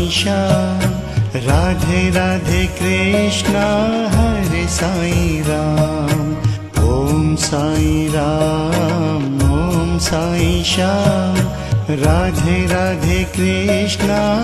Shyam. Radhe Radhe Krishna Hare Sai Ram. Om Sai Ram Om Sai Shyam. Radhe Radhe Krishna